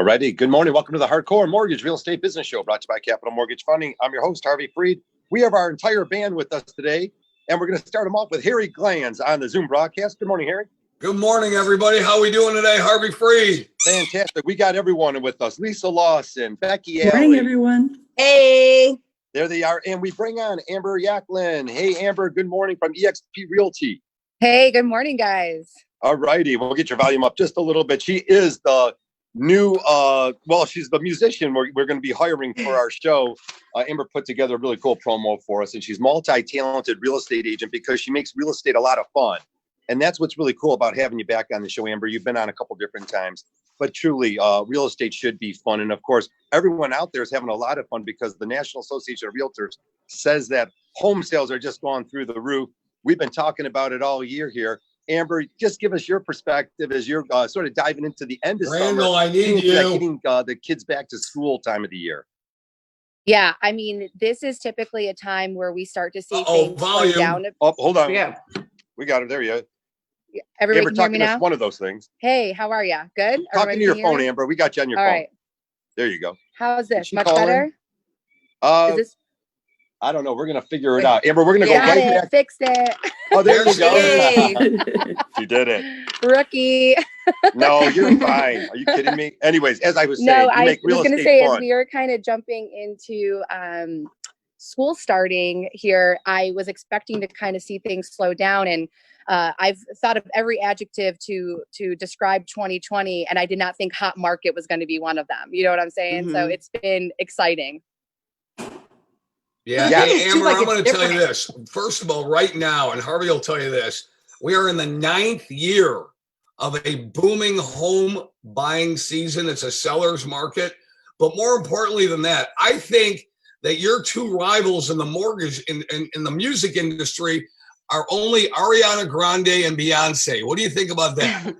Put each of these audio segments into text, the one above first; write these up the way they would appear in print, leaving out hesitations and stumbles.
All righty. Good morning. Welcome to the Hardcore Mortgage Real Estate Business Show, brought to you by Capital Mortgage Funding. I'm your host, Harvey Freed. We have our entire band with us today, and we're going to start them off with Harry Glanz on the Zoom broadcast. Good morning, Harry. Good morning, everybody. How are we doing today? Harvey Freed. Fantastic. We got everyone with us. Lisa Lawson, Becky Alley. Good morning, everyone. Hey. There they are. And we bring on Amber Yaklin. Hey, Amber. Good morning from eXp Realty. Hey, good morning, guys. All righty. We'll get your volume up just a little bit. She is the new, she's the musician we're going to be hiring for our show. Amber put together a really cool promo for us, and she's multi-talented real estate agent because she makes real estate a lot of fun. And that's what's really cool about having you back on the show, Amber. You've been on a couple different times, but truly, real estate should be fun. And of course, everyone out there is having a lot of fun because the National Association of Realtors says that home sales are just going through the roof. We've been talking about it all year here. Amber, just give us your perspective as you're sort of diving into the end of Randall, summer. I need you. Getting the kids back to school time of the year. Yeah, I mean, this is typically a time where we start to see things slow down. Oh, hold on. Yeah. We got it. There you go. Everybody Amber, can hear me now? one of those things. Hey, how are you? Good? Talking to your phone, Amber. We got you on your phone. All right. There you go. How's this? Much better? Is this? I don't know. We're going to figure it out. Amber, we're going to go right back. Fixed it. Oh, there you go. Yay. She did it. Rookie. No, you're fine. Are you kidding me? Anyways, as I was saying, I was going to say, as we are kind of jumping into school starting here, I was expecting to kind of see things slow down. And I've thought of every adjective to describe 2020, and I did not think hot market was going to be one of them. You know what I'm saying? Mm-hmm. So it's been exciting. Yeah. Hey, Amber, I'm going to tell you this. First of all, right now, and Harvey will tell you this, we are in the 9th year of a booming home buying season. It's a seller's market. But more importantly than that, I think that your two rivals in the mortgage in the music industry are only Ariana Grande and Beyonce. What do you think about that?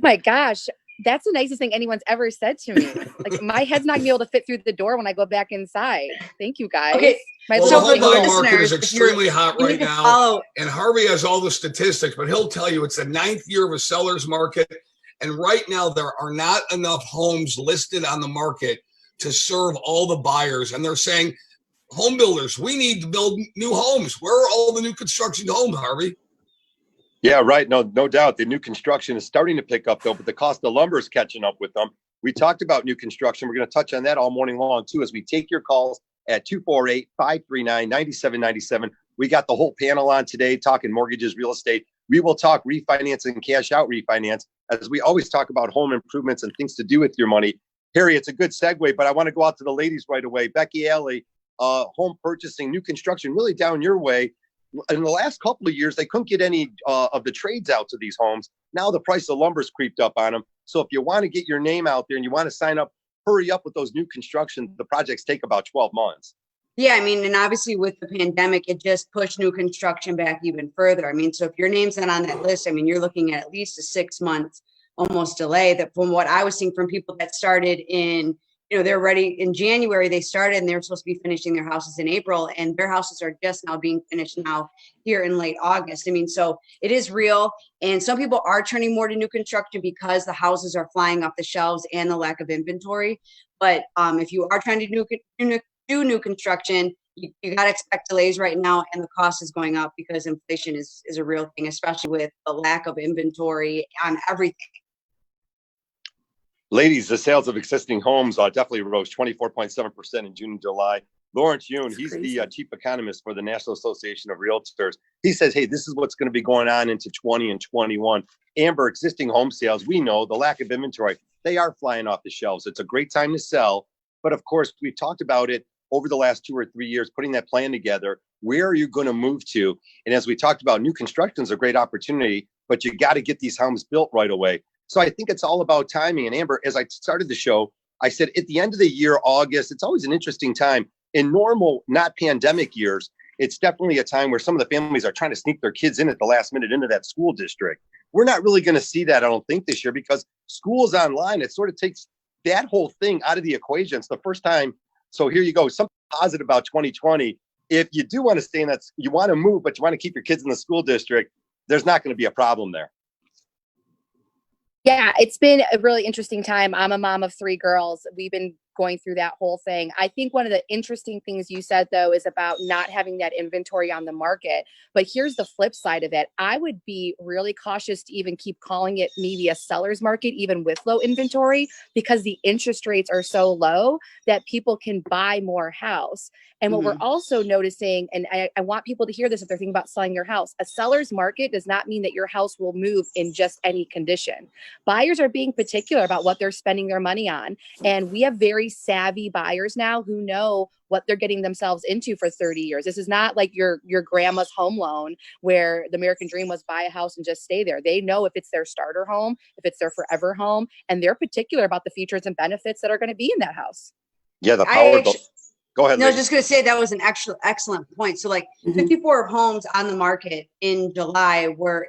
My gosh. That's the nicest thing anyone's ever said to me. Like, my head's not gonna be able to fit through the door when I go back inside. Thank you, guys. Okay. The home buying market is extremely hot right now. And Harvey has all the statistics, but he'll tell you it's the 9th year of a seller's market. And right now there are not enough homes listed on the market to serve all the buyers. And they're saying, home builders, we need to build new homes. Where are all the new construction homes, Harvey? Yeah, right. No doubt. The new construction is starting to pick up, though, but the cost of lumber is catching up with them. We talked about new construction. We're going to touch on that all morning long, too, as we take your calls at 248-539-9797. We got the whole panel on today talking mortgages, real estate. We will talk refinance and cash out refinance, as we always talk about home improvements and things to do with your money. Harry, it's a good segue, but I want to go out to the ladies right away. Becky Alley, home purchasing, new construction, really down your way. In the last couple of years, they couldn't get any of the trades out to these homes. Now the price of lumber's creeped up on them. So if you want to get your name out there and you want to sign up, hurry up with those new construction. The projects take about 12 months. Yeah, I mean, and obviously with the pandemic, it just pushed new construction back even further. I mean, so if your name's not on that list, I mean, you're looking at least a 6 month almost delay. That from what I was seeing from people that started in, they're ready in January, they started and they're supposed to be finishing their houses in April, and their houses are just now being finished now here in late August. I mean, so it is real. And some people are turning more to new construction because the houses are flying off the shelves and the lack of inventory. But if you are trying to do new construction, you got to expect delays right now, and the cost is going up because inflation is a real thing, especially with the lack of inventory on everything. Ladies, the sales of existing homes definitely rose 24.7% in June and July. Lawrence Yoon, he's the chief economist for the National Association of Realtors. He says, hey, this is what's going to be going on into 20 and 21. Amber, existing home sales, we know the lack of inventory, they are flying off the shelves. It's a great time to sell. But of course, we've talked about it over the last 2 or 3 years, putting that plan together. Where are you going to move to? And as we talked about, new construction is a great opportunity, but you got to get these homes built right away. So I think it's all about timing. And Amber, as I started the show, I said at the end of the year, August, it's always an interesting time. In normal, not pandemic years, it's definitely a time where some of the families are trying to sneak their kids in at the last minute into that school district. We're not really going to see that, I don't think, this year because school's online. It sort of takes that whole thing out of the equation. It's the first time. So here you go. Something positive about 2020. If you do want to stay in that, you want to move, but you want to keep your kids in the school district, there's not going to be a problem there. Yeah, it's been a really interesting time. I'm a mom of 3 girls. We've been going through that whole thing. I think one of the interesting things you said, though, is about not having that inventory on the market. But here's the flip side of it. I would be really cautious to even keep calling it maybe a seller's market, even with low inventory, because the interest rates are so low that people can buy more house. And what we're also noticing, and I want people to hear this if they're thinking about selling your house, a seller's market does not mean that your house will move in just any condition. Buyers are being particular about what they're spending their money on. And we have very savvy buyers now who know what they're getting themselves into for 30 years. This is not like your grandma's home loan where the American dream was buy a house and just stay there. They know if it's their starter home, if it's their forever home, and they're particular about the features and benefits that are going to be in that house. Yeah, the power. Go ahead. No, I was just going to say that was an excellent point. So like 54 homes on the market in July were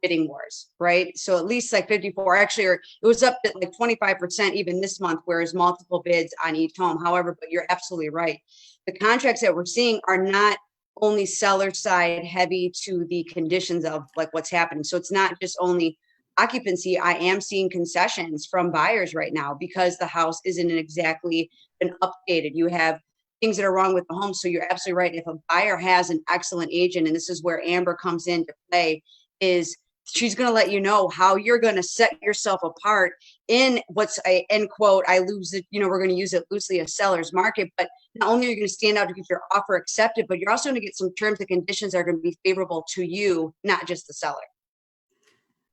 bidding wars, right? So at least like 54, actually, or it was up to like 25% even this month, whereas multiple bids on each home. However, but you're absolutely right. The contracts that we're seeing are not only seller side heavy to the conditions of like what's happening. So it's not just only occupancy. I am seeing concessions from buyers right now because the house isn't exactly been updated. You have things that are wrong with the home. So you're absolutely right. If a buyer has an excellent agent, and this is where Amber comes into play, is she's going to let you know how you're going to set yourself apart in what's a end quote. I lose it. You know, we're going to use it loosely, a seller's market, but not only are you going to stand out to get your offer accepted, but you're also going to get some terms and conditions that are going to be favorable to you, not just the seller.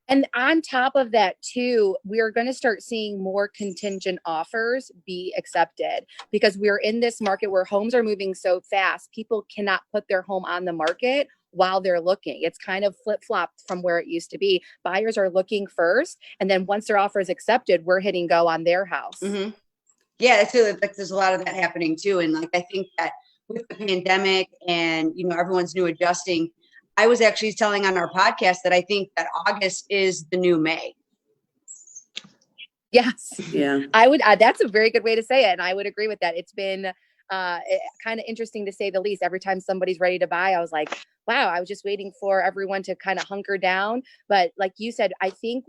And on top of that, too, we're going to start seeing more contingent offers be accepted because we're in this market where homes are moving so fast. People cannot put their home on the market while they're looking. It's kind of flip-flopped from where it used to be. Buyers are looking first, and then once their offer is accepted, we're hitting go on their house. Yeah, I feel like there's a lot of that happening too. And like, I think that with the pandemic and, you know, everyone's new adjusting, I was actually telling on our podcast that I think that August is the new May. Yes. Yeah. I would, that's a very good way to say it. And I would agree with that. It's been kind of interesting to say the least. Every time somebody's ready to buy, I was like, wow, I was just waiting for everyone to kind of hunker down. But like you said, I think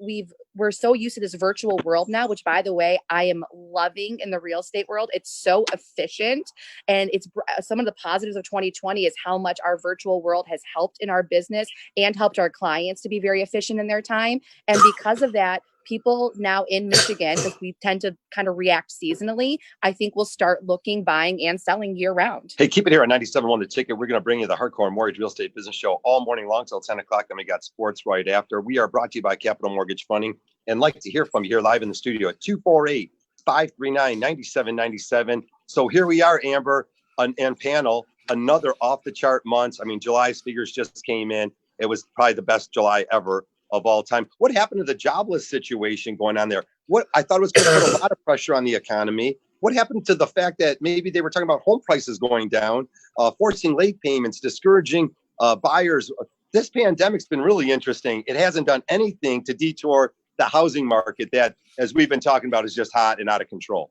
we're so used to this virtual world now, which by the way, I am loving in the real estate world. It's so efficient. And it's some of the positives of 2020 is how much our virtual world has helped in our business and helped our clients to be very efficient in their time. And because of that, people now in Michigan, because we tend to kind of react seasonally, I think we'll start looking, buying, and selling year round. Hey, keep it here at 97.1 The Ticket. We're going to bring you the Hardcore Mortgage Real Estate Business Show all morning long till 10 o'clock. Then we got sports right after. We are brought to you by Capital Mortgage Funding and like to hear from you here live in the studio at 248-539-9797. So here we are, Amber and panel, another off-the-chart month. I mean, July's figures just came in. It was probably the best July ever of all time. What happened to the jobless situation going on there? What I thought was going to put a lot of pressure on the economy. What happened to the fact that maybe they were talking about home prices going down, forcing late payments, discouraging buyers? This pandemic's been really interesting. It hasn't done anything to detour the housing market that, as we've been talking about, is just hot and out of control.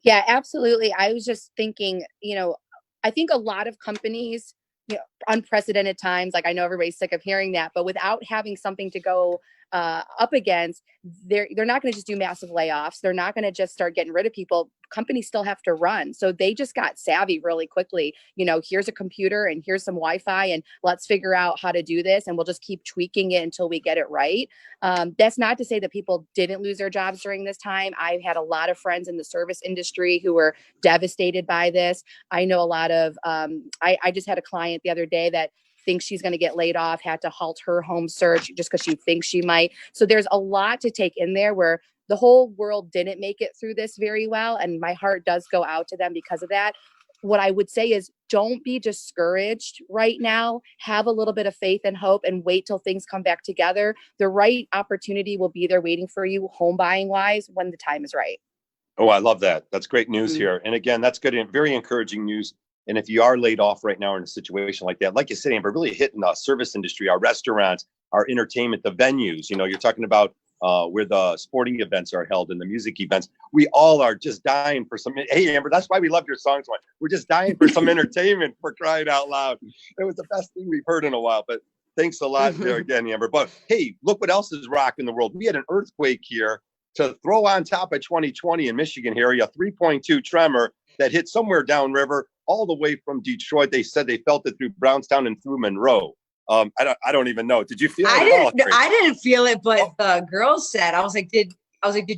Yeah, absolutely. I was just thinking, you know, I think a lot of companies, you know, unprecedented times, like I know everybody's sick of hearing that, but without having something to go up against, they're not going to just do massive layoffs. They're not going to just start getting rid of people. Companies still have to run. So they just got savvy really quickly. You know, here's a computer and here's some Wi-Fi and let's figure out how to do this. And we'll just keep tweaking it until we get it right. That's not to say that people didn't lose their jobs during this time. I had a lot of friends in the service industry who were devastated by this. I know a lot of, I just had a client the other day that thinks she's going to get laid off, had to halt her home search just because she thinks she might. So there's a lot to take in there where the whole world didn't make it through this very well. And my heart does go out to them because of that. What I would say is don't be discouraged right now. Have a little bit of faith and hope and wait till things come back together. The right opportunity will be there waiting for you home buying wise when the time is right. Oh, I love that. That's great news here. And again, that's good and very encouraging news. And if you are laid off right now in a situation like that, like you said, Amber, really hitting the service industry, our restaurants, our entertainment, the venues, you know, you're talking about where the sporting events are held and the music events. We all are just dying for some. Hey, Amber, that's why we love your songs. We're just dying for some entertainment, for crying out loud. It was the best thing we've heard in a while. But Thanks a lot there again, Amber. But hey, look what else is rocking the world. We had an earthquake here to throw on top of 2020 in Michigan here, a 3.2 tremor that hit somewhere downriver all the way from Detroit. They said they felt it through Brownstown and through Monroe. I don't even know. Did you feel it at all? I didn't feel it, but the girls said, I was like, did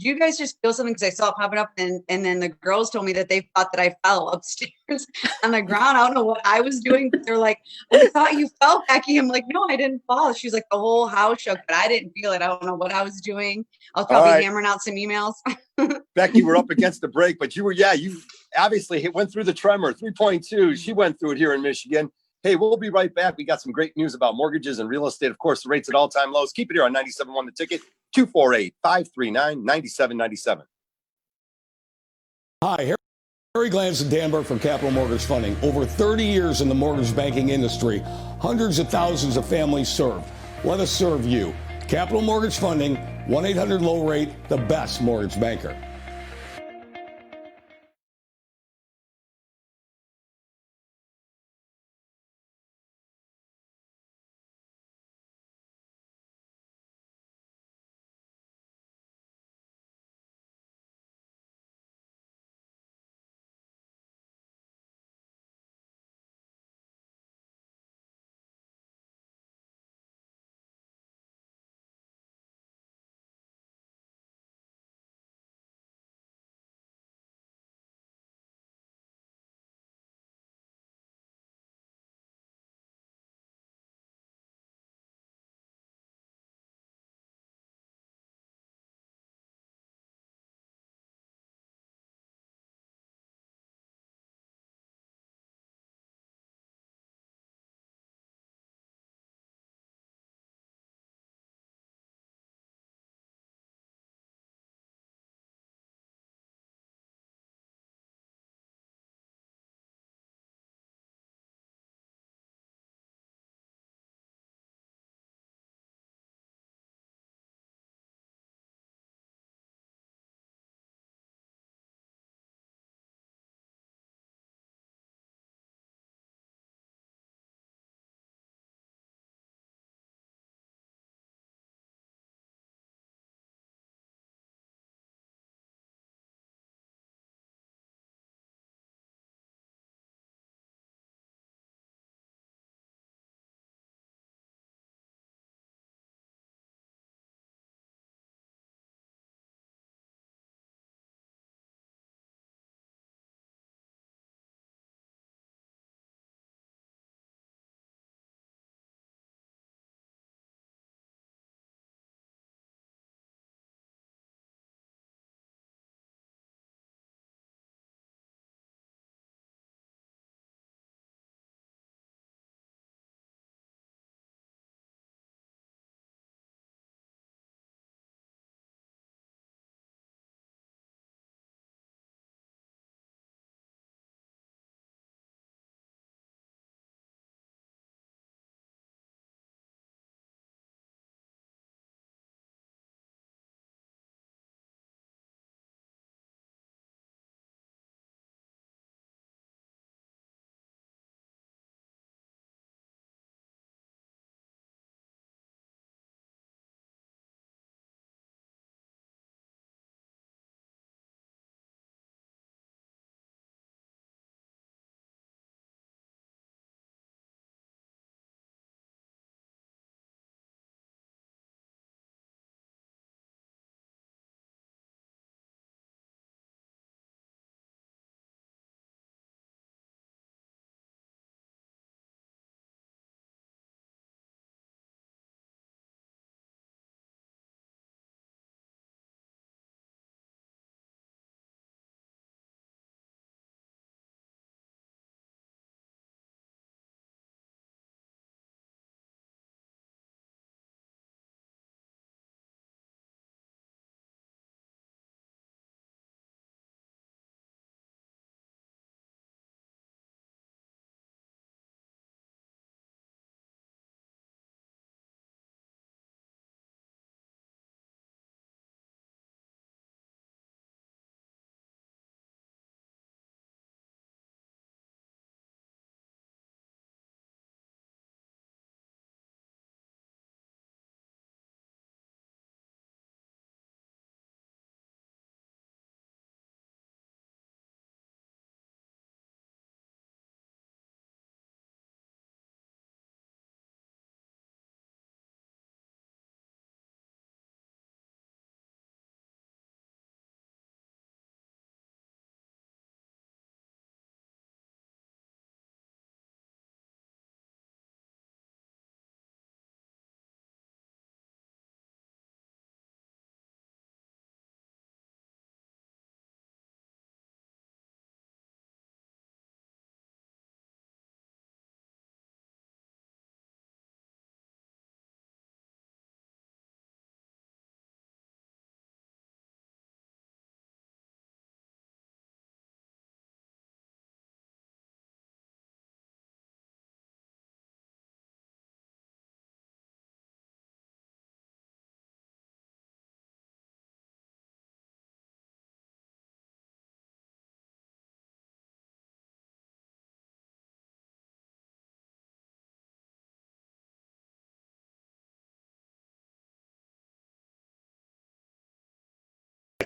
you guys just feel something? Because I saw it popping up, and then the girls told me that they thought that I fell upstairs on the ground. I don't know what I was doing, but they're like, "I thought you fell, Becky." I'm like, "No, I didn't fall." She's like, "The whole house shook, but I didn't feel it. I don't know what I was doing. I was probably hammering out some emails." Becky, we're up against the break, but you obviously went through the tremor, 3.2. She went through it here in Michigan. Hey, we'll be right back. We got some great news about mortgages and real estate. Of course, the rates at all-time lows. Keep it here on 97.1 The Ticket, 248-539-9797. Hi, Harry Glanz and Danberg from Capital Mortgage Funding. Over 30 years in the mortgage banking industry, hundreds of thousands of families served. Let us serve you. Capital Mortgage Funding, 1-800-LOW-RATE, the best mortgage banker.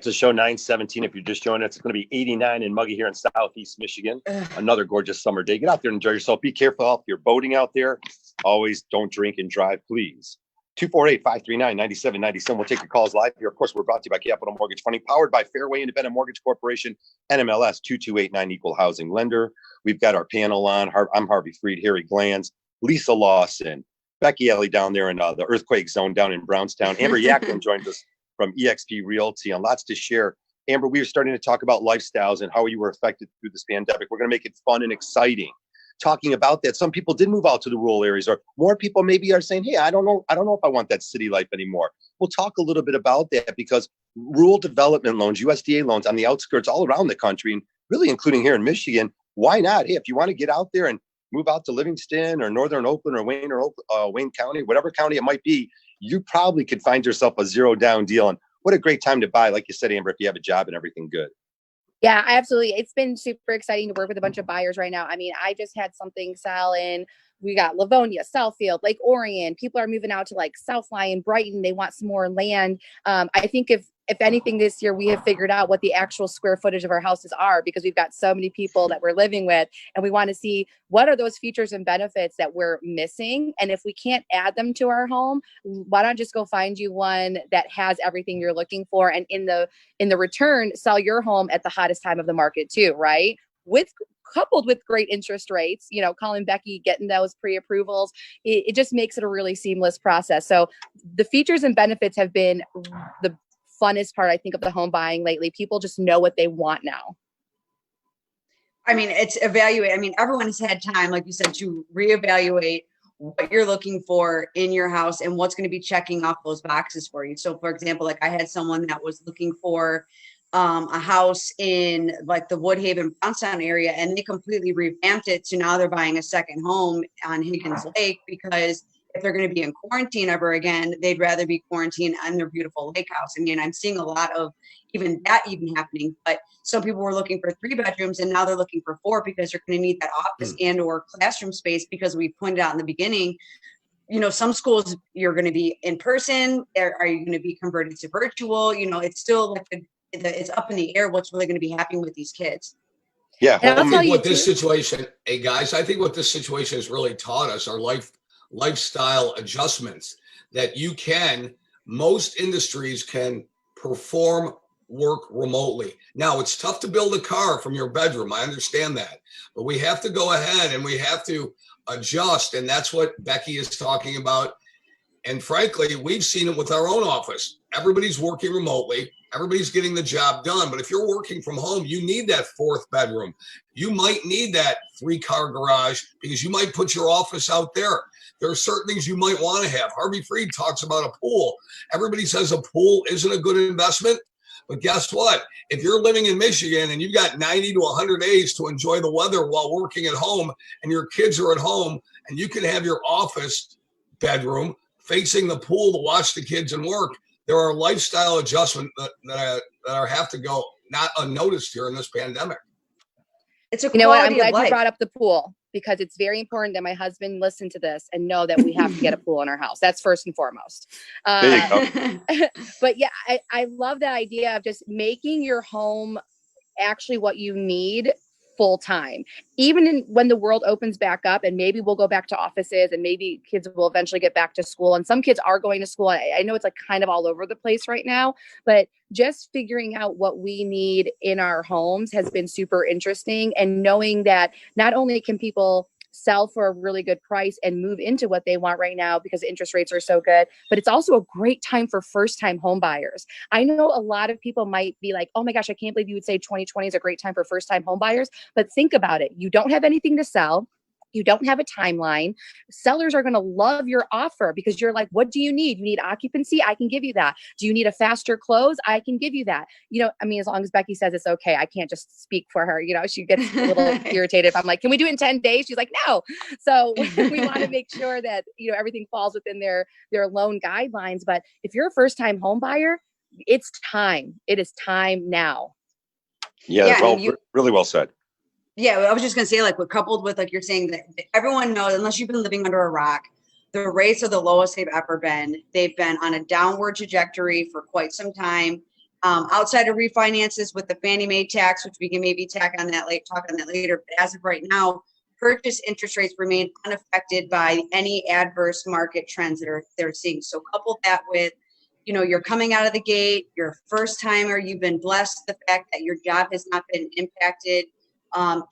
to show 917. If you're just joining us, it's going to be 89 and muggy here in Southeast Michigan. Another gorgeous summer day. Get out there and enjoy yourself. Be careful if you're boating out there. Always don't drink and drive, please. 248-539-9797. We'll take your calls live here. Of course, we're brought to you by Capital Mortgage Funding, powered by Fairway Independent Mortgage Corporation, NMLS 2289 Equal Housing Lender. We've got our panel on. I'm Harvey Freed, Harry Glanz, Lisa Lawson, Becky Alley down there in the earthquake zone down in Brownstown. Amber Yaklin joins us from eXp Realty, and lots to share. Amber, we are starting to talk about lifestyles and how you were affected through this pandemic. We're going to make it fun and exciting. Talking about that, some people did move out to the rural areas, or more people maybe are saying, hey, I don't know if I want that city life anymore. We'll talk a little bit about that, because rural development loans, USDA loans on the outskirts all around the country, and really including here in Michigan, why not? Hey, if you want to get out there and move out to Livingston or Northern Oakland or Wayne County, whatever county it might be, you probably could find yourself a zero down deal. And what a great time to buy, like you said, Amber, if you have a job and everything good. Yeah, absolutely. It's been super exciting to work with a bunch of buyers right now. I mean, I just had something sell in. We got Livonia, Southfield, Lake Orion. People are moving out to like South Lyon, Brighton. They want some more land. I think if anything this year, we have figured out what the actual square footage of our houses are, because we've got so many people that we're living with, and we want to see what are those features and benefits that we're missing. And if we can't add them to our home, why not just go find you one that has everything you're looking for, and in the return, sell your home at the hottest time of the market too, right? Coupled with great interest rates, calling Becky, getting those pre-approvals, it just makes it a really seamless process. So the features and benefits have been the funnest part, I think, of the home buying lately. People just know what they want now. I mean, it's evaluate. I mean, everyone has had time, like you said, to reevaluate what you're looking for in your house and what's going to be checking off those boxes for you. So for example, like I had someone that was looking for a house in like the Woodhaven Brownstown area, and they completely revamped it. So now they're buying a second home on Higgins Lake, because if they're going to be in quarantine ever again, they'd rather be quarantined on their beautiful lake house. I mean, I'm seeing a lot of even happening, but some people were looking for 3 bedrooms and now they're looking for 4, because they're going to need that office and or classroom space, because we pointed out in the beginning, some schools you're going to be in person. Are you going to be converted to virtual? It's still like it's up in the air what's really going to be happening with these kids. Yeah. I think what this situation, hey guys, I think what this situation has really taught us are lifestyle adjustments that most industries can perform work remotely. Now, it's tough to build a car from your bedroom. I understand that, but we have to go ahead and we have to adjust. And that's what Becky is talking about. And frankly, we've seen it with our own office. Everybody's working remotely. Everybody's getting the job done. But if you're working from home, you need that 4th bedroom. You might need that 3-car garage, because you might put your office out there. There are certain things you might want to have. Harvey Freed talks about a pool. Everybody says a pool isn't a good investment. But guess what? If you're living in Michigan and you've got 90 to 100 days to enjoy the weather while working at home, and your kids are at home, and you can have your office bedroom facing the pool to watch the kids and work, there are lifestyle adjustments that have to go not unnoticed here in this pandemic. It's a You know what? I'm quality of glad you life. brought up the pool, because it's very important that my husband listen to this and know that we have to get a pool in our house. That's first and foremost. There you go. But yeah, I love that idea of just making your home actually what you need full time. Even when the world opens back up, and maybe we'll go back to offices, and maybe kids will eventually get back to school, and some kids are going to school. I know it's like kind of all over the place right now, but just figuring out what we need in our homes has been super interesting. And knowing that not only can people sell for a really good price and move into what they want right now because interest rates are so good, but it's also a great time for first-time home buyers. I know a lot of people might be like, oh my gosh, I can't believe you would say 2020 is a great time for first-time home buyers. But think about it. You don't have anything to sell. You don't have a timeline. Sellers are going to love your offer, because you're like, what do you need? You need occupancy? I can give you that. Do you need a faster close? I can give you that. I mean, as long as Becky says it's okay, I can't just speak for her. She gets a little irritated if I'm like, can we do it in 10 days? She's like, no. So we want to make sure that, everything falls within their loan guidelines. But if you're a first-time home buyer, it's time. It is time now. Yeah, well, really well said. Yeah, I was just going to say, like, coupled with, like you're saying, that everyone knows, unless you've been living under a rock, the rates are the lowest they've ever been. They've been on a downward trajectory for quite some time. Outside of refinances with the Fannie Mae tax, which we can maybe talk on that later. But as of right now, purchase interest rates remain unaffected by any adverse market trends that they're seeing. So couple that with, you're coming out of the gate, you're a first timer, you've been blessed the fact that your job has not been impacted.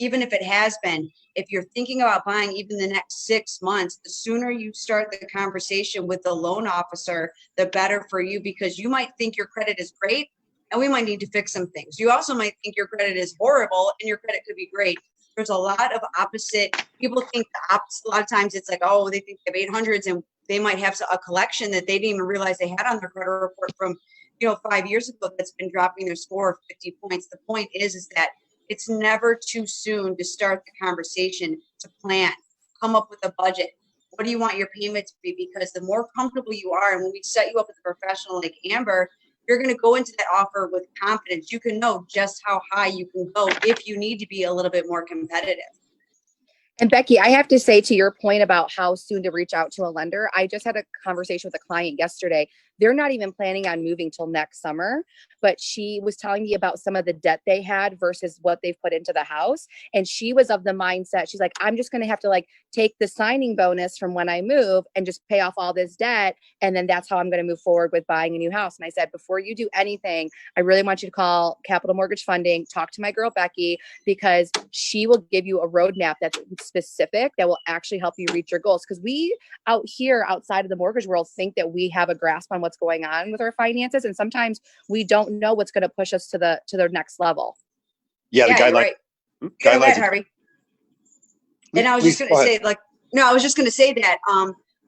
Even if it has been, if you're thinking about buying even the next 6 months, the sooner you start the conversation with the loan officer, the better for you, because you might think your credit is great and we might need to fix some things. You also might think your credit is horrible and your credit could be great. There's a lot of opposite. People think the opposite. A lot of times it's like, oh, they think they have 800s and they might have a collection that they didn't even realize they had on their credit report from, 5 years ago that's been dropping their score 50 points. The point is that it's never too soon to start the conversation, to plan, come up with a budget. What do you want your payment to be? Because the more comfortable you are, and when we set you up with a professional like Amber, you're going to go into that offer with confidence. You can know just how high you can go if you need to be a little bit more competitive. And Becky, I have to say, to your point about how soon to reach out to a lender, I just had a conversation with a client yesterday. They're not even planning on moving till next summer, but she was telling me about some of the debt they had versus what they've put into the house. And she was of the mindset, she's like, I'm just going to have to take the signing bonus from when I move and just pay off all this debt. And then that's how I'm going to move forward with buying a new house. And I said, before you do anything, I really want you to call Capital Mortgage Funding, talk to my girl, Becky, because she will give you a roadmap that's specific that will actually help you reach your goals. Because we out here outside of the mortgage world think that we have a grasp on what's going on with our finances, and sometimes we don't know what's going to push us to the next level. Yeah, the guideline. Right. Go ahead, Harvey. And I was just going to say, I was just going to say that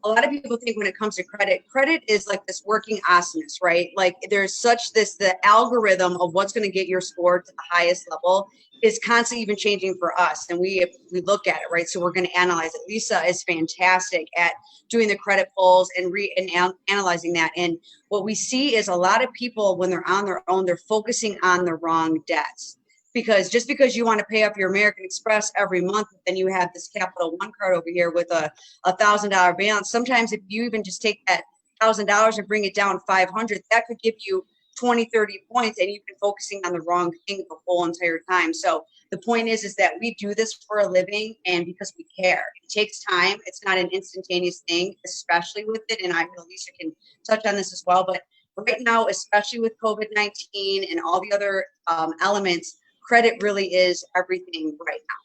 a lot of people think when it comes to credit is like this working awesomeness, right? Like there's the algorithm of what's going to get your score to the highest level is constantly even changing for us. And we look at it, right? So we're going to analyze it. Lisa is fantastic at doing the credit pulls and analyzing that. And what we see is a lot of people, when they're on their own, they're focusing on the wrong debts. Because just because you want to pay off your American Express every month, then you have this Capital One card over here with a $1,000 balance. Sometimes if you even just take that $1,000 and bring it down 500, that could give you 20, 30 points, and you've been focusing on the wrong thing the whole entire time. So the point is that we do this for a living and because we care. It takes time. It's not an instantaneous thing, especially with it. And I know Lisa can touch on this as well. But right now, especially with COVID-19 and all the other elements, credit really is everything right now.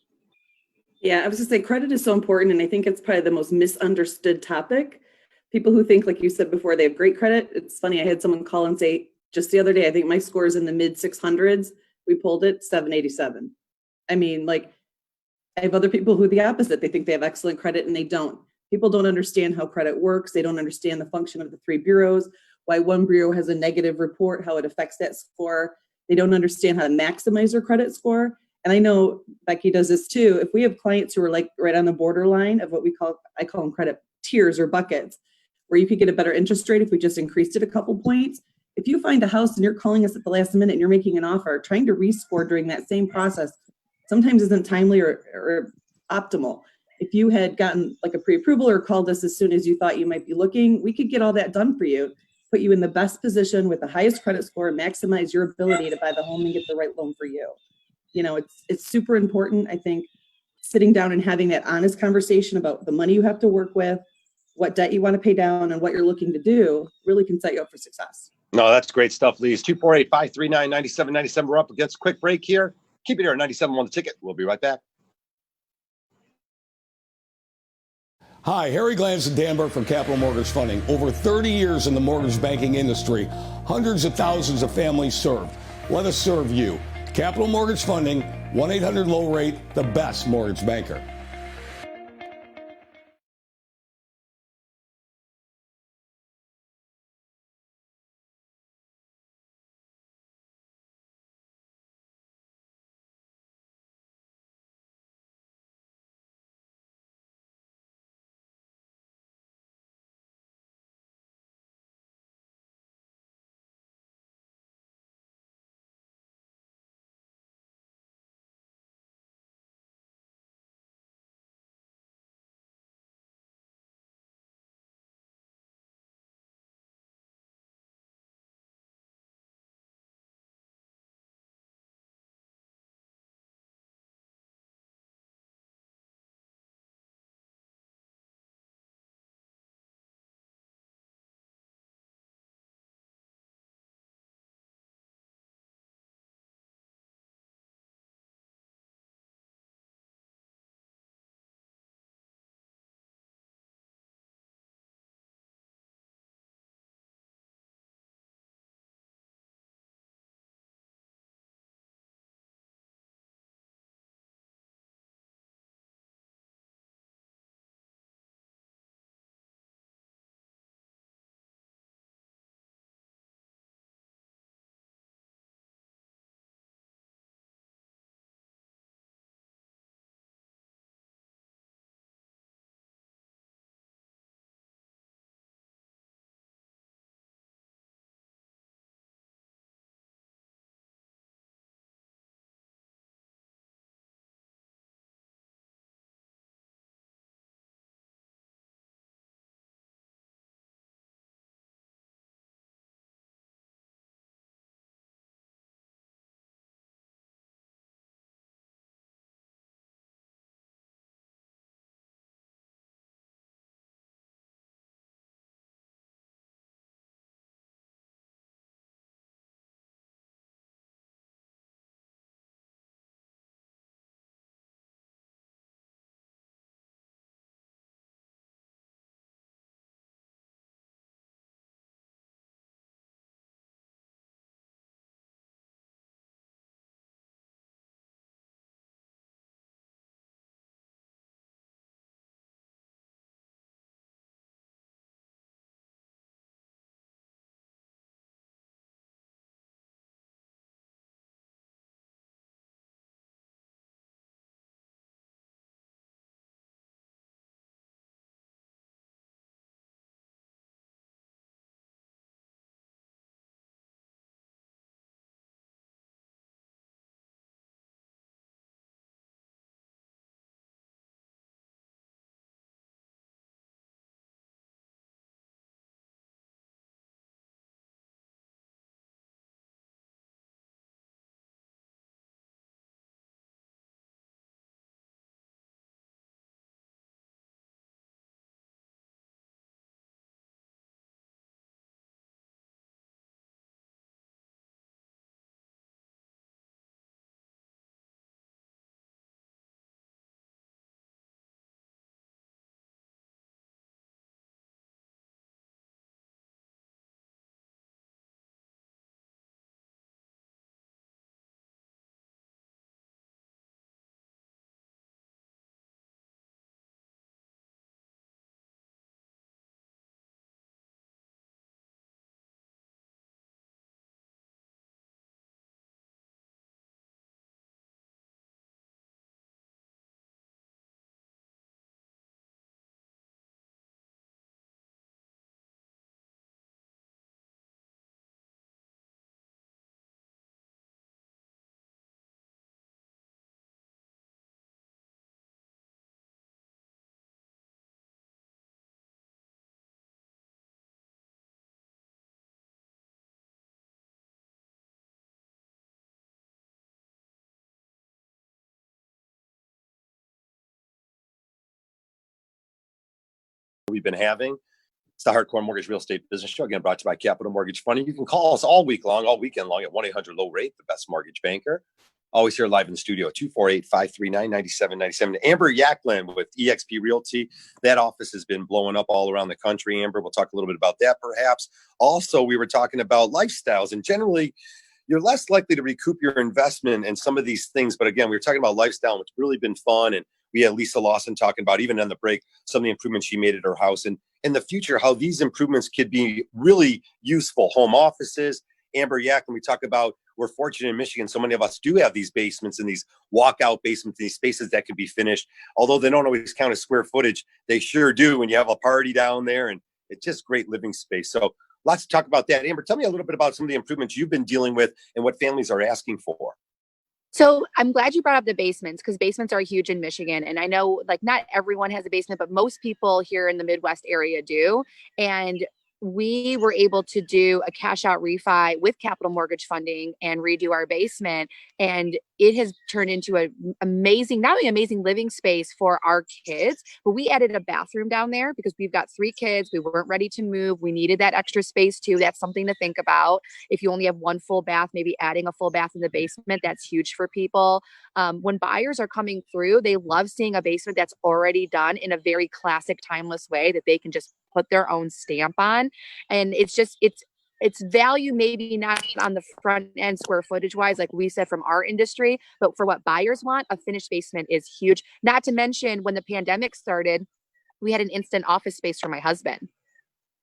Yeah, I was going to say credit is so important. And I think it's probably the most misunderstood topic. People who think, like you said before, they have great credit. It's funny. I had someone call and say just the other day, I think my score is in the mid 600s. We pulled it 787. I mean, I have other people who are the opposite. They think they have excellent credit and they don't. People don't understand how credit works. They don't understand the function of the three bureaus, why one bureau has a negative report, how it affects that score. They don't understand how to maximize their credit score. And I know Becky does this too. If we have clients who are right on the borderline of what I call them credit tiers or buckets, where you could get a better interest rate if we just increased it a couple points. If you find a house and you're calling us at the last minute and you're making an offer, trying to rescore during that same process sometimes isn't timely or optimal. If you had gotten a pre-approval or called us as soon as you thought you might be looking, we could get all that done for you, put you in the best position with the highest credit score, maximize your ability to buy the home and get the right loan for you. It's super important. I think sitting down and having that honest conversation about the money you have to work with, what debt you want to pay down, and what you're looking to do really can set you up for success. No, that's great stuff, Lise. 248-539-9797. We're up against a quick break here. Keep it here at 97 on the ticket. We'll be right back. Hi, Harry Glanz and Danberg from Capital Mortgage Funding. Over 30 years in the mortgage banking industry, hundreds of thousands of families served. Let us serve you. Capital Mortgage Funding, 1-800-LOW-RATE, the best mortgage banker. we've been having. It's the Hardcore Mortgage Real Estate Business Show, again, brought to you by Capital Mortgage Funding. You can call us all week long, all weekend long at 1-800-LOW-RATE, the best mortgage banker. Always here live in the studio at 248-539-9797. Amber Yaklin with eXp Realty. That office has been blowing up all around the country. Amber, we'll talk a little bit about that perhaps. Also, we were talking about lifestyles, and generally, you're less likely to recoup your investment in some of these things. But again, we were talking about lifestyle, which really been fun. And we had Lisa Lawson talking about, even on the break, some of the improvements she made at her house. And in the future, how these improvements could be really useful. Home offices. Amber Yaklin, we talk about, we're fortunate in Michigan. So many of us do have these basements and these walkout basements, these spaces that can be finished. Although they don't always count as square footage, they sure do when you have a party down there. And it's just great living space. So lots to talk about that. Amber, tell me a little bit about some of the improvements you've been dealing with and what families are asking for. So I'm glad you brought up the basements, because basements are huge in Michigan. And I know like not everyone has a basement, but most people here in the Midwest area do. And we were able to do a cash out refi with Capital Mortgage Funding and redo our basement. And it has turned into an amazing, not only amazing living space for our kids, but we added a bathroom down there because we've got 3 kids. We weren't ready to move. We needed that extra space too. That's something to think about. If you only have 1 full bath, maybe adding a full bath in the basement, that's huge for people. When buyers are coming through, they love seeing a basement that's already done in a very classic, timeless way that they can just put their own stamp on. And it's value, maybe not on the front end square footage wise, like we said from our industry, but for what buyers want, a finished basement is huge. Not to mention when the pandemic started, we had an instant office space for my husband.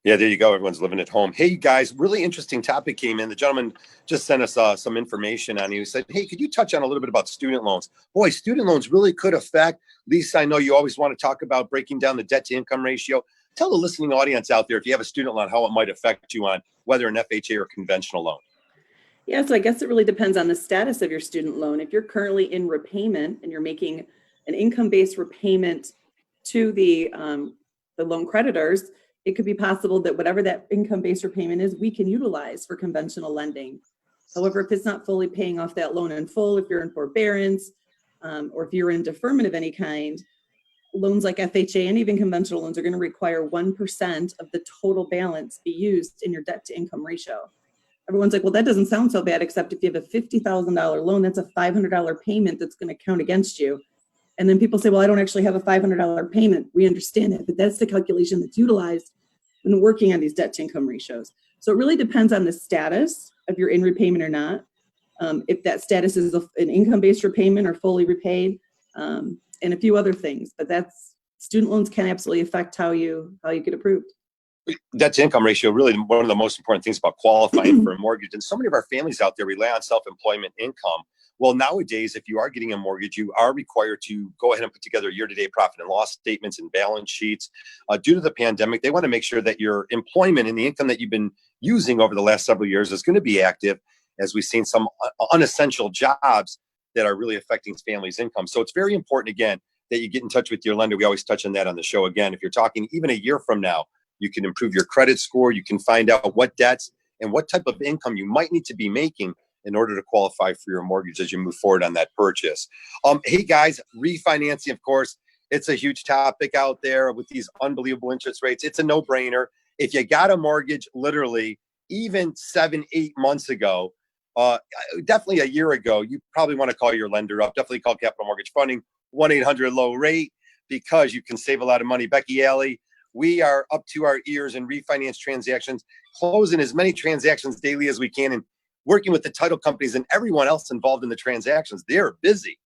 Yeah, there you go. Everyone's living at home. Hey, guys, really interesting topic came in. The gentleman just sent us some information on it. He said, hey, could you touch on a little bit about student loans? Boy, student loans really could affect, Lisa, I know you always want to talk about breaking down the debt to income ratio. Tell the listening audience out there, if you have a student loan, how it might affect you on whether an FHA or conventional loan. Yeah, so I guess it really depends on the status of your student loan. If you're currently in repayment and you're making an income-based repayment to the loan creditors, it could be possible that whatever that income-based repayment is, we can utilize for conventional lending. However, if it's not fully paying off that loan in full, if you're in forbearance, or if you're in deferment of any kind, loans like FHA and even conventional loans are going to require 1% of the total balance be used in your debt to income ratio. Everyone's like, well, that doesn't sound so bad, except if you have a $50,000 loan, that's a $500 payment that's going to count against you. And then people say, well, I don't actually have a $500 payment. We understand that, but that's the calculation that's utilized when working on these debt to income ratios. So it really depends on the status of your in repayment or not. If that status is an income-based repayment or fully repaid, and a few other things, but student loans can absolutely affect how you get approved. Debt to income ratio, really one of the most important things about qualifying for a mortgage. And so many of our families out there rely on self-employment income. Well, nowadays, if you are getting a mortgage, you are required to go ahead and put together year-to-date profit and loss statements and balance sheets. Due to the pandemic, they want to make sure that your employment and the income that you've been using over the last several years is going to be active, as we've seen some unessential jobs that are really affecting families' income. So it's very important, again, that you get in touch with your lender. We always touch on that on the show. Again, if you're talking even a year from now, you can improve your credit score. You can find out what debts and what type of income you might need to be making in order to qualify for your mortgage as you move forward on that purchase. Hey, guys, refinancing, of course, it's a huge topic out there with these unbelievable interest rates. It's a no-brainer. If you got a mortgage, literally, even 7-8 months ago, definitely a year ago, you probably want to call your lender up. Definitely call Capital Mortgage Funding, 1-800-LOW-RATE, because you can save a lot of money. Becky Alley, we are up to our ears in refinance transactions, closing as many transactions daily as we can, and working with the title companies and everyone else involved in the transactions. They're busy.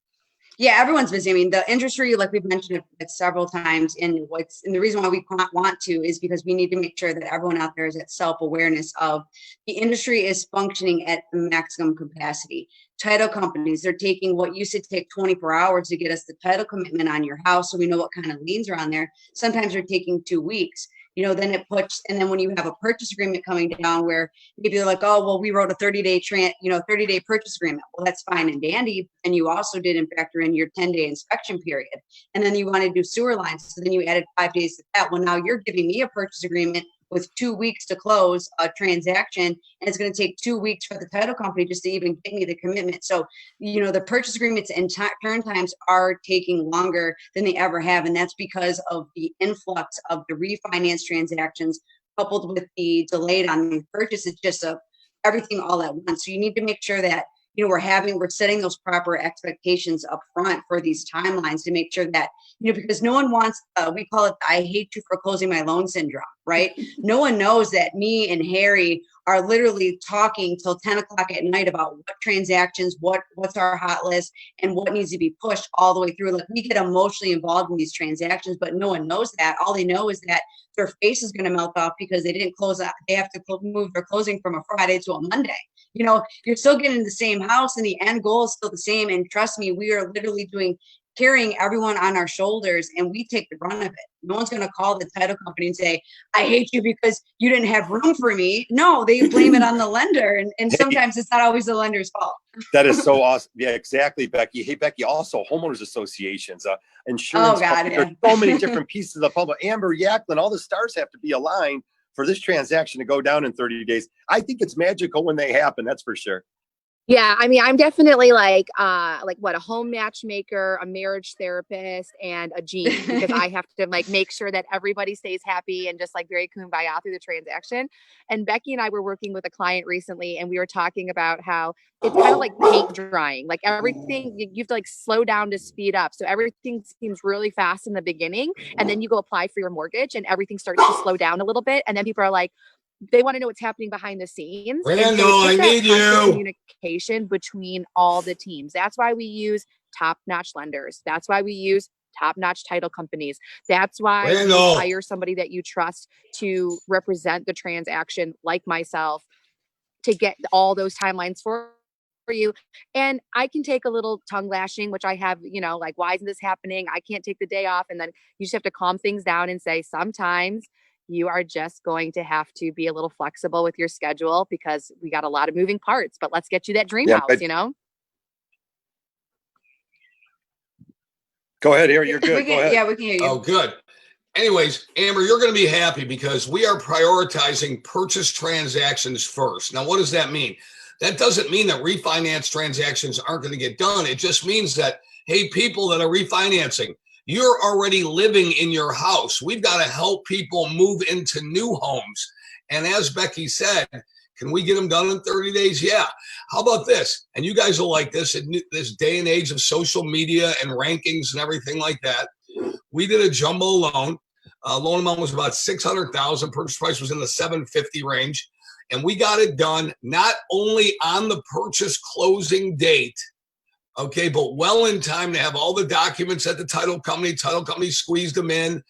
Yeah, everyone's busy. I mean, the industry, like we've mentioned it several times, and the reason why we want to is because we need to make sure that everyone out there is at self-awareness of the industry is functioning at the maximum capacity. Title companies, they're taking what used to take 24 hours to get us the title commitment on your house, so we know what kind of liens are on there. Sometimes they're taking 2 weeks. Then and then when you have a purchase agreement coming down where maybe they're like, oh, well, we wrote a 30-day purchase agreement. Well, that's fine and dandy. And you also didn't factor in your 10-day inspection period. And then you want to do sewer lines. So then you added 5 days to that. Well, now you're giving me a purchase agreement with 2 weeks to close a transaction, and it's going to take 2 weeks for the title company just to even give me the commitment. So, the purchase agreements and turn times are taking longer than they ever have. And that's because of the influx of the refinance transactions coupled with the delayed on the purchase. It's just everything all at once. So you need to make sure that we're setting those proper expectations up front for these timelines to make sure that, because no one wants, we call it, I hate you for closing my loan syndrome, right? No one knows that me and Harry are literally talking till 10 o'clock at night about what transactions, what's our hot list, and what needs to be pushed all the way through. Like, we get emotionally involved in these transactions, but no one knows that. All they know is that their face is going to melt off because they didn't close out. They have to move their closing from a Friday to a Monday. You're still getting the same house and the end goal is still the same. And trust me, we are literally carrying everyone on our shoulders, and we take the brunt of it. No one's going to call the title company and say, I hate you because you didn't have room for me. No, they blame it on the lender. And sometimes it's not always the lender's fault. That is so awesome. Yeah, exactly, Becky. Hey, Becky, also homeowners associations, insurance. Oh, God, There's so many different pieces of the puzzle. Amber, Yaklin, all the stars have to be aligned for this transaction to go down in 30 days. I think it's magical when they happen. That's for sure. Yeah, I mean, I'm definitely like a home matchmaker, a marriage therapist, and a genie, because I have to make sure that everybody stays happy and just very kumbaya through the transaction. And Becky and I were working with a client recently, and we were talking about how it's kind of like paint drying. Like, everything, you have to slow down to speed up. So everything seems really fast in the beginning, and then you go apply for your mortgage and everything starts to slow down a little bit. And then people are like, they want to know what's happening behind the scenes. Randall, I need you. Communication between all the teams. That's why we use top-notch lenders. That's why we use top-notch title companies. That's why you hire somebody that you trust to represent the transaction, like myself, to get all those timelines for you. And I can take a little tongue lashing, which I have, why isn't this happening? I can't take the day off. And then you just have to calm things down and say, sometimes you are just going to have to be a little flexible with your schedule because we got a lot of moving parts, but let's get you that dream house, Go ahead, Harry. You're good. Go ahead. Yeah, we can hear you. Oh, good. Anyways, Amber, you're going to be happy because we are prioritizing purchase transactions first. Now, what does that mean? That doesn't mean that refinance transactions aren't going to get done. It just means that, hey, people that are refinancing, you're already living in your house. We've got to help people move into new homes. And as Becky said, can we get them done in 30 days? Yeah. How about this? And you guys will like this in this day and age of social media and rankings and everything like that. We did a jumbo loan. Loan amount was about $600,000. Purchase price was in the $750 range. And we got it done not only on the purchase closing date, okay, but well in time to have all the documents at the title company. Title company squeezed them in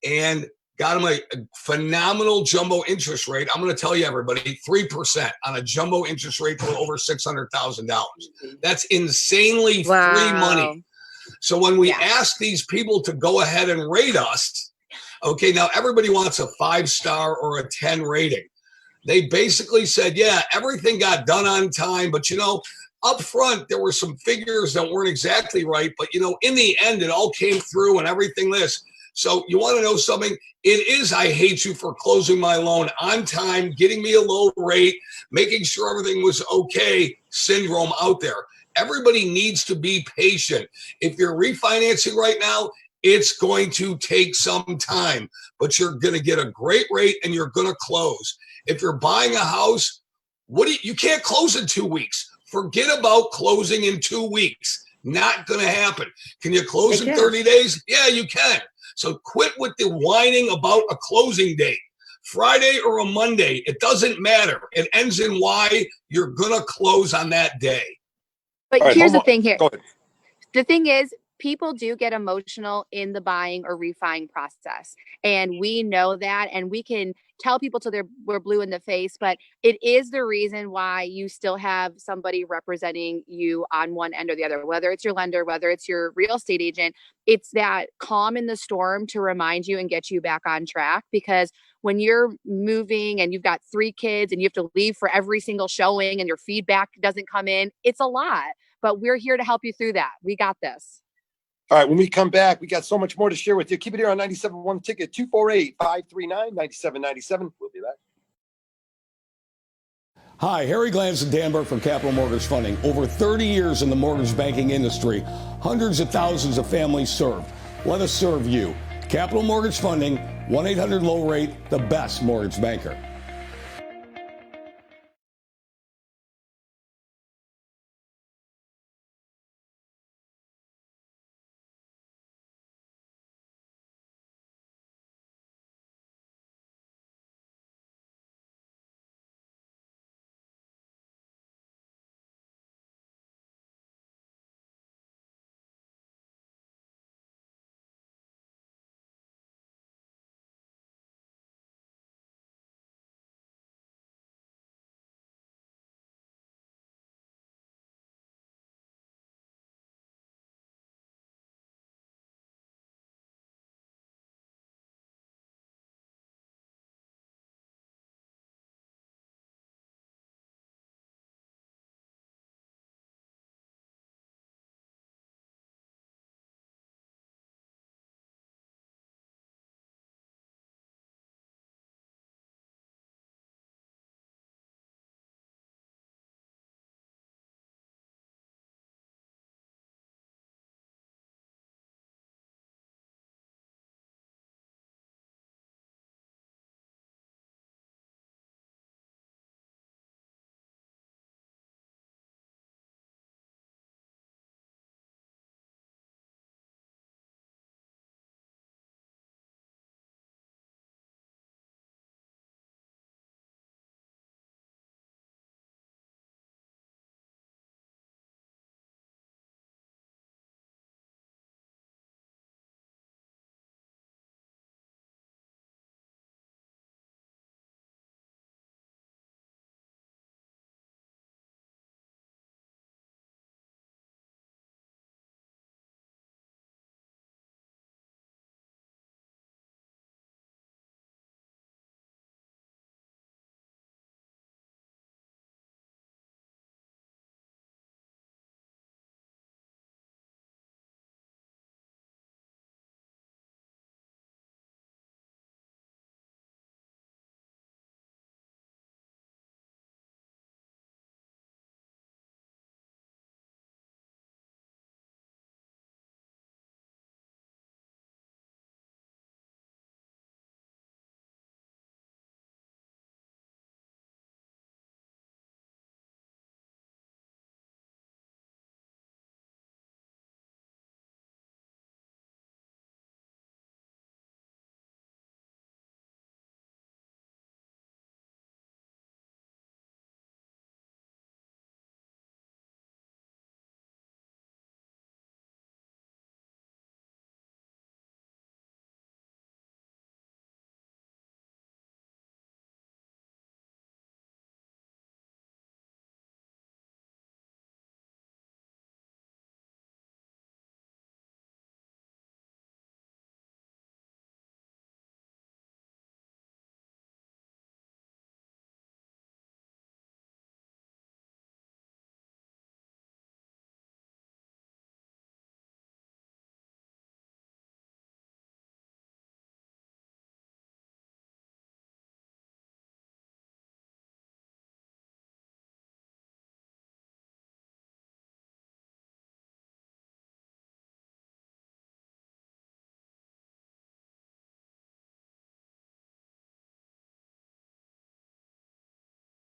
and got them a phenomenal jumbo interest rate. I'm going to tell you, everybody, 3% on a jumbo interest rate for over $600,000. That's insanely free money. So when we ask these people to go ahead and rate us, okay, now everybody wants a 5-star or a 10 rating. They basically said, yeah, everything got done on time, but up front, there were some figures that weren't exactly right, but in the end, it all came through and everything this. So you want to know something? It is, I hate you for closing my loan on time, getting me a low rate, making sure everything was okay syndrome out there. Everybody needs to be patient. If you're refinancing right now, it's going to take some time, but you're going to get a great rate and you're going to close. If you're buying a house, you can't close in 2 weeks. Forget about closing in 2 weeks. Not going to happen. Can you close in 30 days? Yeah, you can. So quit with the whining about a closing date. Friday or a Monday, it doesn't matter. It ends in Y. You're going to close on that day. But here's the thing here. The thing is, people do get emotional in the buying or refining process. And we know that, and we can tell people till we're blue in the face, but it is the reason why you still have somebody representing you on one end or the other, whether it's your lender, whether it's your real estate agent. It's that calm in the storm to remind you and get you back on track, because when you're moving and you've got 3 kids and you have to leave for every single showing and your feedback doesn't come in, it's a lot, but we're here to help you through that. We got this. All right, when we come back, we got so much more to share with you. Keep it here on 97.1 Ticket, 248-539-9797. We'll be back. Hi, Harry Glanz and Danberg from Capital Mortgage Funding. Over 30 years in the mortgage banking industry, hundreds of thousands of families served. Let us serve you. Capital Mortgage Funding, 1-800-LOW-RATE, the best mortgage banker.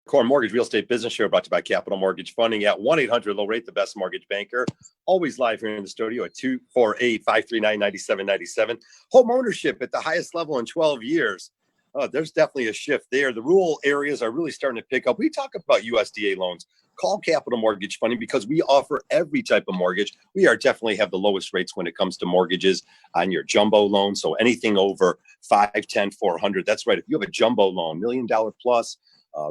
Core Mortgage Real Estate Business Show brought to you by Capital Mortgage Funding at 1-800-LOW-RATE, the best mortgage banker. Always live here in the studio at 248-539-9797. Home ownership at the highest level in 12 years. There's definitely a shift there. The rural areas are really starting to pick up. We talk about USDA loans. Call Capital Mortgage Funding because we offer every type of mortgage. We are definitely have the lowest rates when it comes to mortgages on your jumbo loan. So anything over 510, 400. That's right. If you have a jumbo loan, $1 million plus,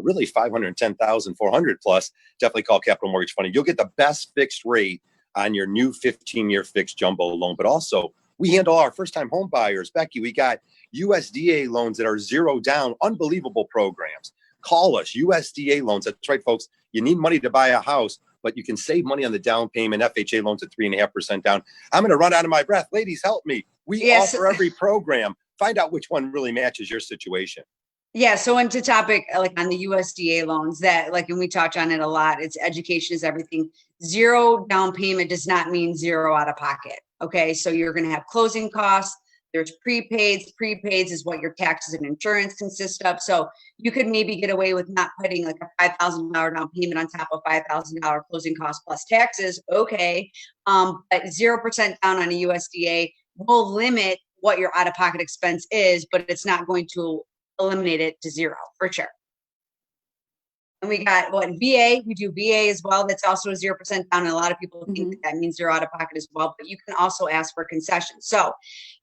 really 510,000, 400 plus, definitely call Capital Mortgage Funding. You'll get the best fixed rate on your new 15-year fixed jumbo loan. But also, we handle our first-time home buyers. Becky, we got USDA loans that are zero down, unbelievable programs. Call us, USDA loans. That's right, folks. You need money to buy a house, but you can save money on the down payment. FHA loans at 3.5% down. I'm going to run out of my breath. Ladies, help me. We offer every program. Find out which one really matches your situation. Yeah. So into topic, like on the USDA loans that like, and we touch on it a lot, it's education is everything. Zero down payment does not mean zero out of pocket. Okay. So you're going to have closing costs. There's prepaids. Prepaids is what your taxes and insurance consist of. So you could maybe get away with not putting like a $5,000 down payment on top of $5,000 closing costs plus taxes. Okay. But 0% down on a USDA will limit what your out-of-pocket expense is, but it's not going to eliminate it to zero for sure. And we got VA, we do VA as well. That's also a 0% down. And a lot of people think that means zero out of pocket as well, but you can also ask for concessions. So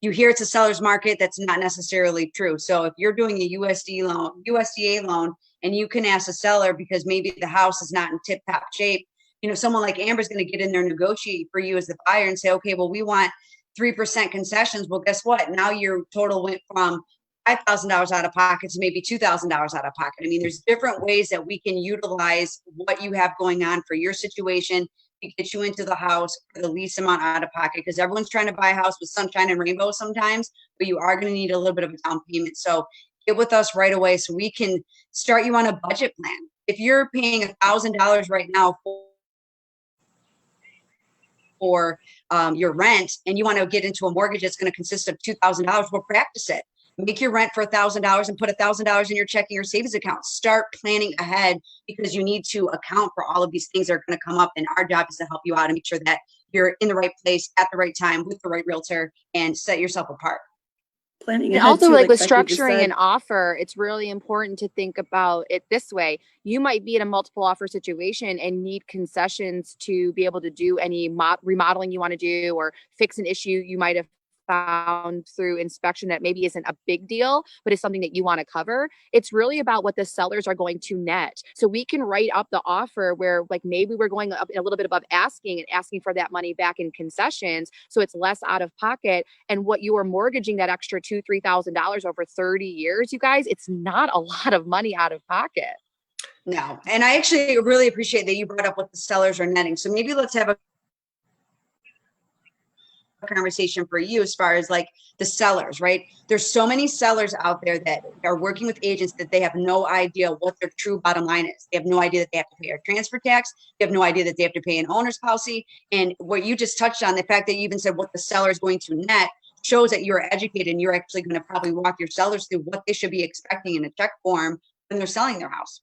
you hear it's a seller's market. That's not necessarily true. So if you're doing a USDA loan, and you can ask a seller because maybe the house is not in tip top shape, you know, someone like Amber's going to get in there, negotiate for you as the buyer and say, okay, well, we want 3% concessions. Well, guess what? Now your total went from $5,000 out of pocket to maybe $2,000 out of pocket. I mean, there's different ways that we can utilize what you have going on for your situation to get you into the house for the least amount out of pocket, because everyone's trying to buy a house with sunshine and rainbows sometimes, but you are going to need a little bit of a down payment. So get with us right away so we can start you on a budget plan. If you're paying $1,000 right now for your rent and you want to get into a mortgage that's going to consist of $2,000, we'll practice it. Make your rent for $1,000 and put $1,000 in your checking or savings account. Start planning ahead because you need to account for all of these things that are going to come up. And our job is to help you out and make sure that you're in the right place at the right time with the right realtor and set yourself apart. Planning and also, like with structuring an offer, it's really important to think about it this way. You might be in a multiple offer situation and need concessions to be able to do any remodeling you want to do or fix an issue you might have found through inspection that maybe isn't a big deal, but is something that you want to cover. It's really about what the sellers are going to net. So we can write up the offer where like maybe we're going up a little bit above asking and asking for that money back in concessions. So it's less out of pocket. And what you are mortgaging that extra $2,000, $3,000 over 30 years, you guys, it's not a lot of money out of pocket. No. And I actually really appreciate that you brought up what the sellers are netting. So maybe let's have a conversation for you as far as like the sellers, right? There's so many sellers out there that are working with agents that they have no idea what their true bottom line is. They have no idea that they have to pay a transfer tax. They have no idea that they have to pay an owner's policy. And what you just touched on, the fact that you even said what the seller is going to net, shows that you're educated and you're actually going to probably walk your sellers through what they should be expecting in a check form when they're selling their house.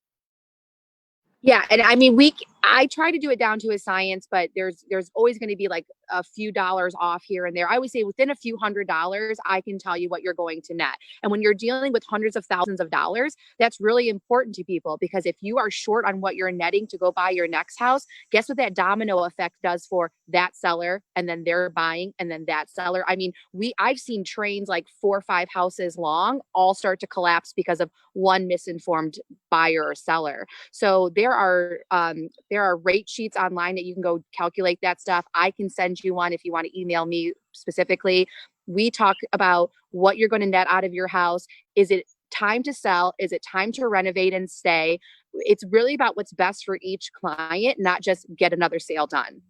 Yeah. And I mean, I try to do it down to a science, but there's always going to be like a few dollars off here and there. I always say within a few $100s, I can tell you what you're going to net. And when you're dealing with hundreds of thousands of dollars, that's really important to people, because if you are short on what you're netting to go buy your next house, guess what that domino effect does for that seller, and then they're buying, and then that seller. I mean, I've seen trains like 4 or 5 houses long all start to collapse because of one misinformed buyer or seller. So there are rate sheets online that you can go calculate that stuff. I can send you one if you want to email me specifically. We talk about what you're going to net out of your house. Is it time to sell? Is it time to renovate and stay? It's really about what's best for each client, not just get another sale done.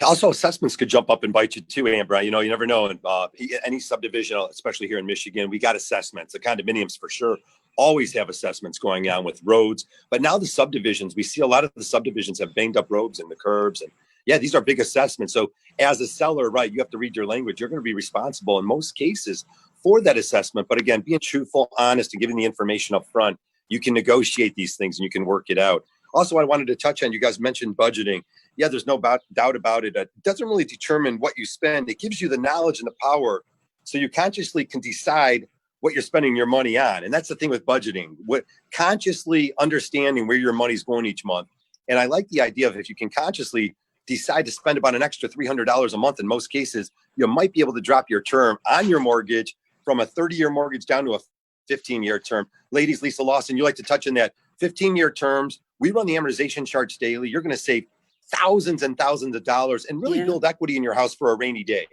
Also, assessments could jump up and bite you too, Amber. You know, you never know. And any subdivision, especially here in Michigan, we got assessments. The condominiums for sure always have assessments going on with roads. But now the subdivisions, we see a lot of the subdivisions have banged up roads and the curbs. And yeah, these are big assessments. So as a seller, right, you have to read your language. You're going to be responsible in most cases for that assessment. But again, being truthful, honest, and giving the information up front, you can negotiate these things and you can work it out. Also, I wanted to touch on, you guys mentioned budgeting. Yeah, there's no doubt about it. It doesn't really determine what you spend. It gives you the knowledge and the power so you consciously can decide what you're spending your money on. And that's the thing with budgeting, consciously understanding where your money's going each month. And I like the idea of if you can consciously decide to spend about an extra $300 a month, in most cases, you might be able to drop your term on your mortgage from a 30-year mortgage down to a 15-year term. Ladies, Lisa Lawson, you like to touch on that. 15-year terms, we run the amortization charts daily. You're going to save thousands and thousands of dollars and really build equity in your house for a rainy day.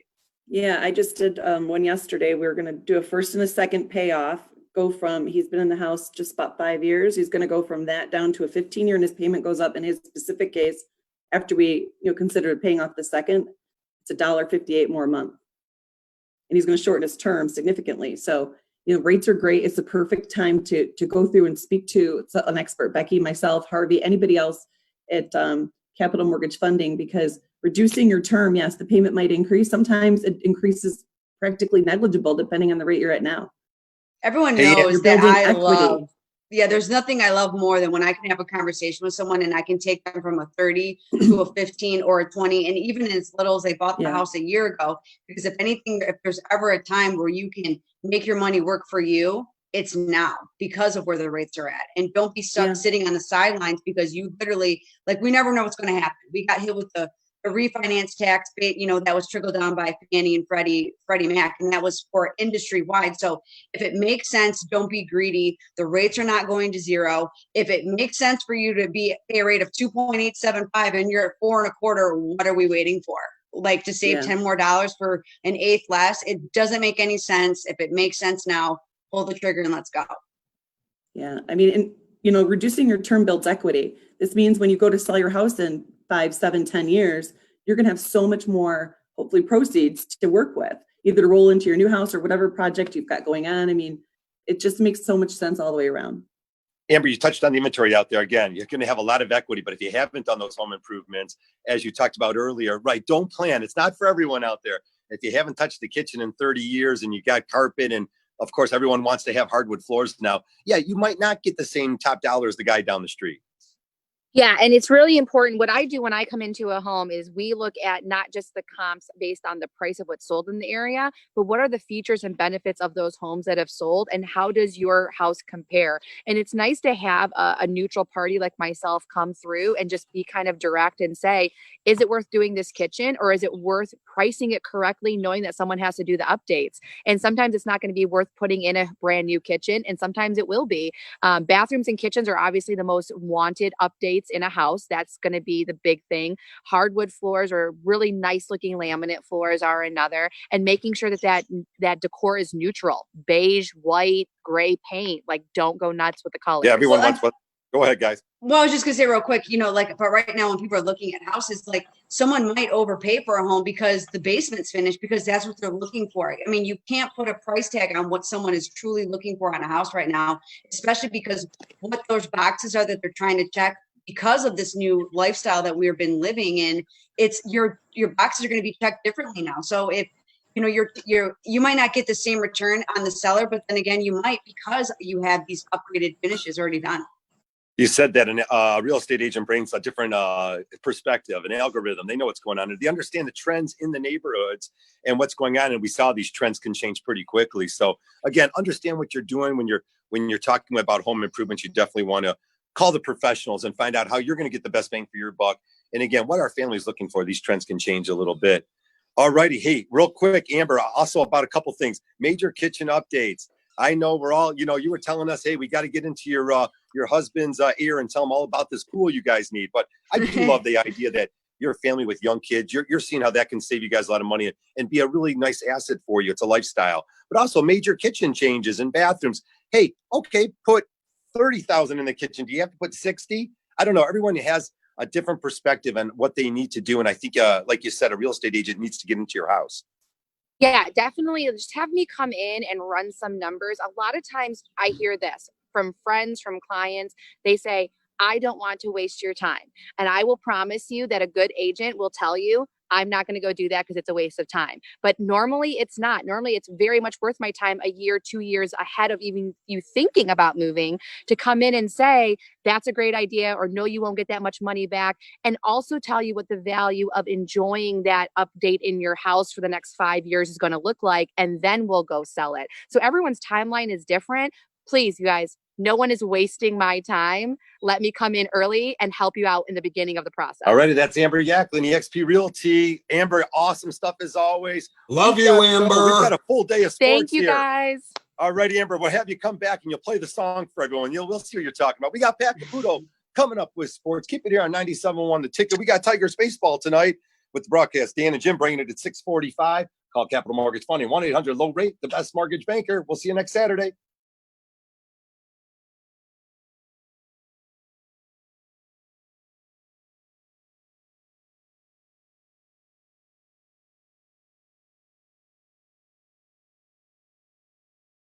Yeah, I just did one yesterday. We were going to do a first and a second payoff. He's been in the house just about 5 years. He's going to go from that down to a 15-year, and his payment goes up in his specific case after we, consider paying off the second, it's $1.58 more a month. And he's going to shorten his term significantly. So, rates are great. It's the perfect time to go through and speak to an expert, Becky, myself, Harvey, anybody else at Capital Mortgage Funding, because reducing your term, yes, the payment might increase. Sometimes it increases practically negligible depending on the rate you're at now. Everyone knows that I love. Yeah, there's nothing I love more than when I can have a conversation with someone and I can take them from a 30 to a 15 or a 20. And even as little as they bought the house a year ago, because if anything, if there's ever a time where you can make your money work for you, it's now because of where the rates are at. And don't be stuck sitting on the sidelines because you literally, we never know what's going to happen. We got hit with the refinance tax, that was trickled down by Fannie and Freddie Mac, and that was for industry wide. So if it makes sense, don't be greedy. The rates are not going to zero. If it makes sense for you to pay a rate of 2.875 and you're at 4.25, what are we waiting for? To save $10 more for an eighth less? It doesn't make any sense. If it makes sense now, pull the trigger and let's go. Yeah, I mean, and reducing your term builds equity. This means when you go to sell your house in 5, 7, 10 years, you're going to have so much more, hopefully, proceeds to work with, either to roll into your new house or whatever project you've got going on. I mean, it just makes so much sense all the way around. Amber, you touched on the inventory out there. Again, you're going to have a lot of equity, but if you haven't done those home improvements, as you talked about earlier, right, don't plan. It's not for everyone out there. If you haven't touched the kitchen in 30 years and you got carpet, and of course, everyone wants to have hardwood floors now, you might not get the same top dollar as the guy down the street. Yeah, and it's really important. What I do when I come into a home is we look at not just the comps based on the price of what's sold in the area, but what are the features and benefits of those homes that have sold and how does your house compare? And it's nice to have a neutral party like myself come through and just be kind of direct and say, is it worth doing this kitchen or is it worth pricing it correctly, knowing that someone has to do the updates? And sometimes it's not going to be worth putting in a brand new kitchen, and sometimes it will be. Bathrooms and kitchens are obviously the most wanted updates in a house. That's going to be the big thing. Hardwood floors or really nice looking laminate floors are another, and making sure that decor is neutral, beige, white, gray paint. Don't go nuts with the colors. Yeah, everyone wants what. Go ahead, guys. Well, I was just gonna say real quick, but right now when people are looking at houses, someone might overpay for a home because the basement's finished because that's what they're looking for. I mean, you can't put a price tag on what someone is truly looking for on a house right now, especially because what those boxes are that they're trying to check because of this new lifestyle that we've been living in. It's your boxes are going to be checked differently now. So if you might not get the same return on the seller, but then again, you might because you have these upgraded finishes already done. You said that a real estate agent brings a different perspective, an algorithm. They know what's going on, and they understand the trends in the neighborhoods and what's going on. And we saw these trends can change pretty quickly. So again, understand what you're doing when you're talking about home improvements. You definitely want to call the professionals and find out how you're going to get the best bang for your buck. And again, what our family's looking for. These trends can change a little bit. All righty. Hey, real quick, Amber, also about a couple things. Major kitchen updates. I know we're all, you were telling us, hey, we got to get into your husband's ear and tell him all about this pool you guys need. But I do love the idea that you're a family with young kids. You're seeing how that can save you guys a lot of money and be a really nice asset for you. It's a lifestyle. But also major kitchen changes and bathrooms. Hey, okay, put $30,000 in the kitchen. Do you have to put 60? I don't know. Everyone has a different perspective on what they need to do. And I think, like you said, a real estate agent needs to get into your house. Yeah, definitely. Just have me come in and run some numbers. A lot of times I hear this from friends, from clients. They say, I don't want to waste your time. And I will promise you that a good agent will tell you, I'm not going to go do that because it's a waste of time. But normally it's not. Normally it's very much worth my time a year, 2 years ahead of even you thinking about moving to come in and say, that's a great idea, or no, you won't get that much money back. And also tell you what the value of enjoying that update in your house for the next 5 years is going to look like. And then we'll go sell it. So everyone's timeline is different. Please, you guys, no one is wasting my time. Let me come in early and help you out in the beginning of the process. All righty. That's Amber Yaklin, eXp Realty. Amber, awesome stuff as always. Love you, Amber. We've got a full day of sports Thank you, here. guys. All righty, Amber. We'll have you come back and you'll play the song for everyone. We'll see what you're talking about. We got Pat Caputo coming up with sports. Keep it here on 97.1 The Ticket. We got Tigers baseball tonight with the broadcast. Dan and Jim bringing it at 6:45. Call Capital Mortgage Funding, 1-800-LOW-RATE, the best mortgage banker. We'll see you next Saturday.